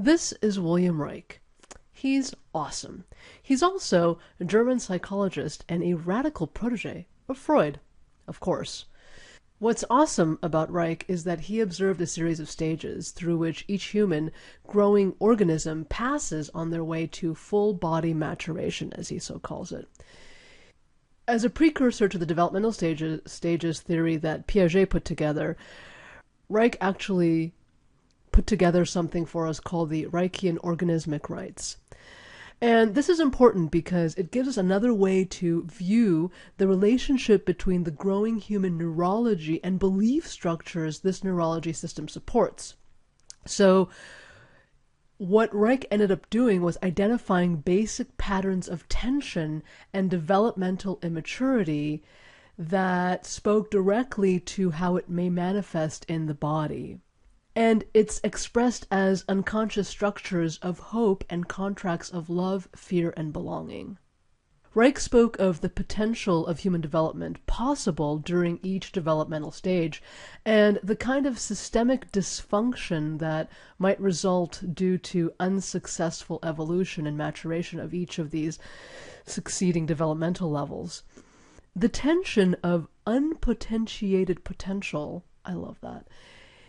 This is William Reich. He's awesome. He's also a German psychologist and a radical protege of Freud, of course. What's awesome about Reich is that he observed a series of stages through which each human growing organism passes on their way to full body maturation, as he so calls it. As a precursor to the developmental stages theory that Piaget put together, Reich actually put together something for us called the Reichian organismic rights. And this is important because it gives us another way to view the relationship between the growing human neurology and belief structures this neurology system supports. So what Reich ended up doing was identifying basic patterns of tension and developmental immaturity that spoke directly to how it may manifest in the body. And it's expressed as unconscious structures of hope and contracts of love, fear, and belonging. Reich spoke of the potential of human development possible during each developmental stage and the kind of systemic dysfunction that might result due to unsuccessful evolution and maturation of each of these succeeding developmental levels. The tension of unpotentiated potential, I love that,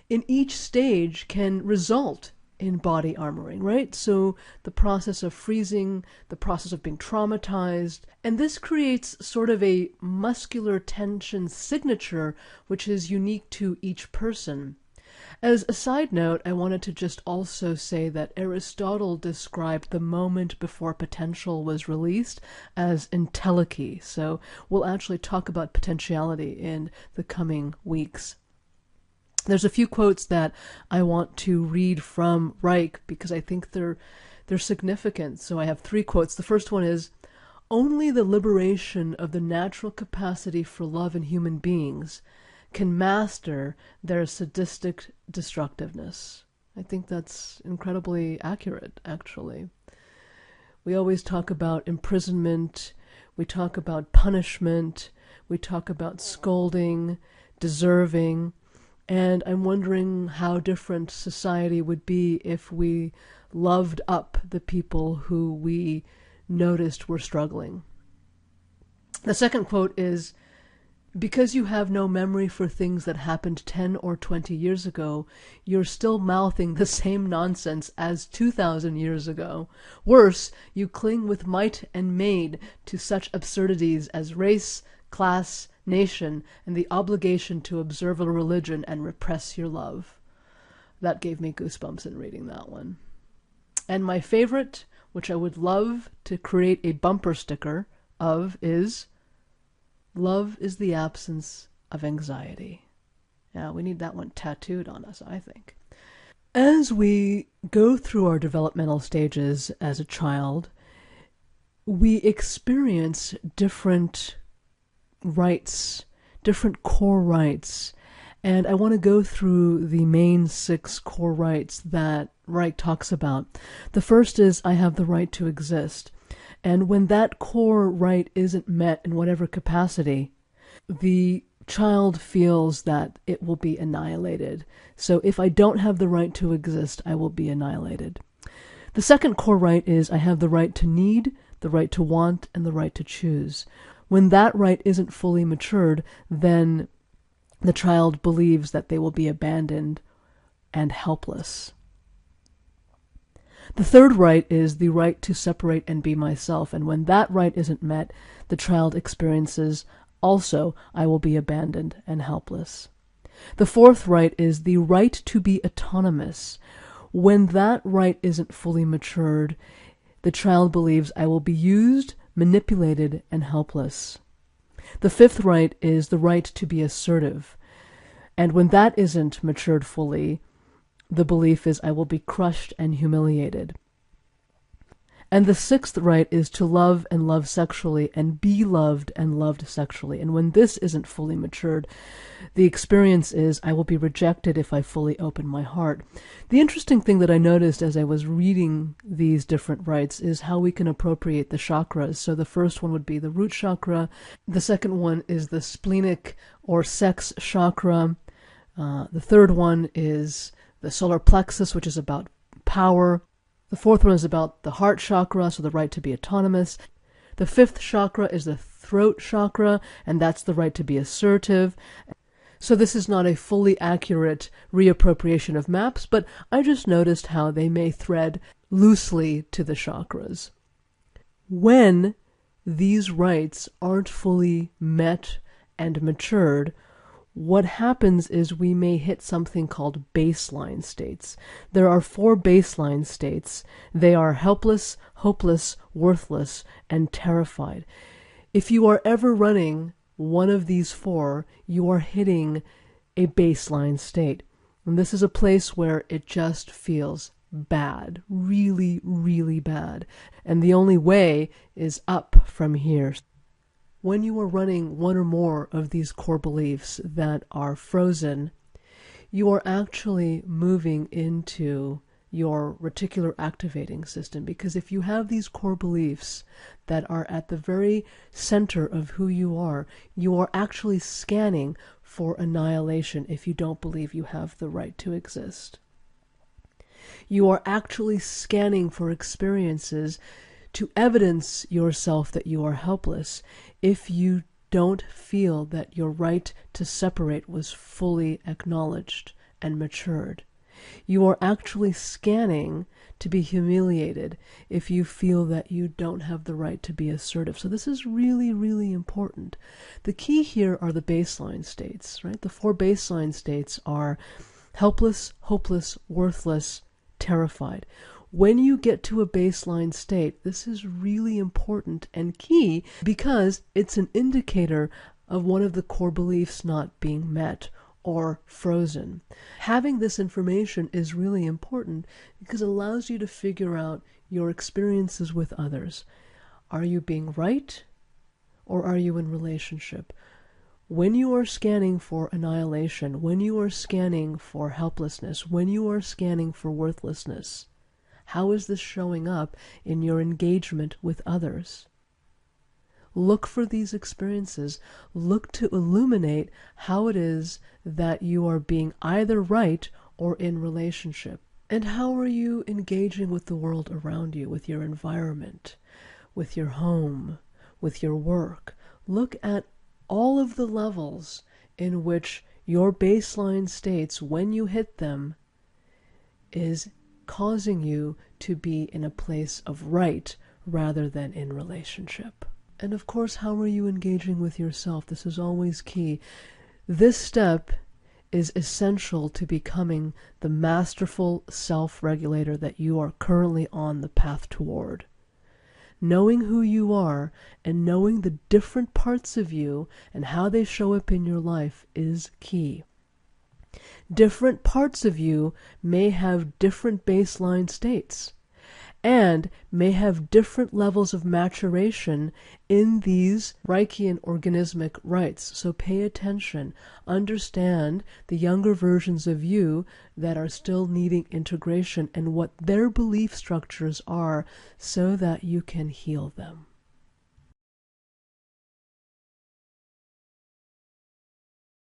in each stage can result in body armoring, right? So the process of freezing, the process of being traumatized, and this creates sort of a muscular tension signature which is unique to each person. As a side note, I wanted to just also say that Aristotle described the moment before potential was released as entelechy. So we'll actually talk about potentiality in the coming weeks. There's a few quotes that I want to read from Reich because I think they're significant. So I have 3 quotes. The first one is, "Only the liberation of the natural capacity for love in human beings can master their sadistic destructiveness." I think that's incredibly accurate, actually. We always talk about imprisonment, we talk about punishment, we talk about scolding, deserving, and I'm wondering how different society would be if we loved up the people who we noticed were struggling. The second quote is, "Because you have no memory for things that happened 10 or 20 years ago, you're still mouthing the same nonsense as 2,000 years ago. Worse, you cling with might and main to such absurdities as race, class, nation, and the obligation to observe a religion and repress your love." That gave me goosebumps in reading that one. And my favorite, which I would love to create a bumper sticker of, is, "Love is the absence of anxiety." Yeah, we need that one tattooed on us, I think. As we go through our developmental stages as a child, we experience different rights, different core rights, and I want to go through the main 6 core rights that Reich talks about. The first is, I have the right to exist. And when that core right isn't met in whatever capacity, the child feels that it will be annihilated. So if I don't have the right to exist, I will be annihilated. The second core right is, I have the right to need, the right to want, and the right to choose. When that right isn't fully matured, then the child believes that they will be abandoned and helpless. The third right is the right to separate and be myself, and when that right isn't met, the child experiences also, I will be abandoned and helpless. The fourth right is the right to be autonomous. When that right isn't fully matured, the child believes, I will be used, manipulated, and helpless. The fifth right is the right to be assertive. And when that isn't matured fully, the belief is, I will be crushed and humiliated. And the sixth right is to love and love sexually and be loved and loved sexually. And when this isn't fully matured, the experience is, I will be rejected if I fully open my heart. The interesting thing that I noticed as I was reading these different rights is how we can appropriate the chakras. So the first one would be the root chakra. The second one is the splenic or sex chakra. The third one is the solar plexus, which is about power. The fourth one is about the heart chakra, so the right to be autonomous. The fifth chakra is the throat chakra, and that's the right to be assertive. So this is not a fully accurate reappropriation of maps, but I just noticed how they may thread loosely to the chakras. When these rights aren't fully met and matured, what happens is we may hit something called baseline states. There are 4 baseline states. They are helpless, hopeless, worthless, and terrified. If you are ever running one of these 4, you are hitting a baseline state. And this is a place where it just feels bad, really, really bad. And the only way is up from here. When you are running one or more of these core beliefs that are frozen, you are actually moving into your reticular activating system. Because if you have these core beliefs that are at the very center of who you are actually scanning for annihilation if you don't believe you have the right to exist. You are actually scanning for experiences to evidence yourself that you are helpless if you don't feel that your right to separate was fully acknowledged and matured. You are actually scanning to be humiliated if you feel that you don't have the right to be assertive. So this is really, really important. The key here are the baseline states, right? The 4 baseline states are helpless, hopeless, worthless, terrified. When you get to a baseline state, this is really important and key because it's an indicator of one of the core beliefs not being met or frozen. Having this information is really important because it allows you to figure out your experiences with others. Are you being right or are you in relationship? When you are scanning for annihilation, when you are scanning for helplessness, when you are scanning for worthlessness, how is this showing up in your engagement with others? Look for these experiences. Look to illuminate how it is that you are being either right or in relationship. And how are you engaging with the world around you, with your environment, with your home, with your work? Look at all of the levels in which your baseline states, when you hit them, is causing you to be in a place of right rather than in relationship. And of course, how are you engaging with yourself? This is always key. This step is essential to becoming the masterful self-regulator that you are currently on the path toward. Knowing who you are and knowing the different parts of you and how they show up in your life is key. Different parts of you may have different baseline states and may have different levels of maturation in these Reichian organismic rights. So pay attention. Understand the younger versions of you that are still needing integration and what their belief structures are so that you can heal them.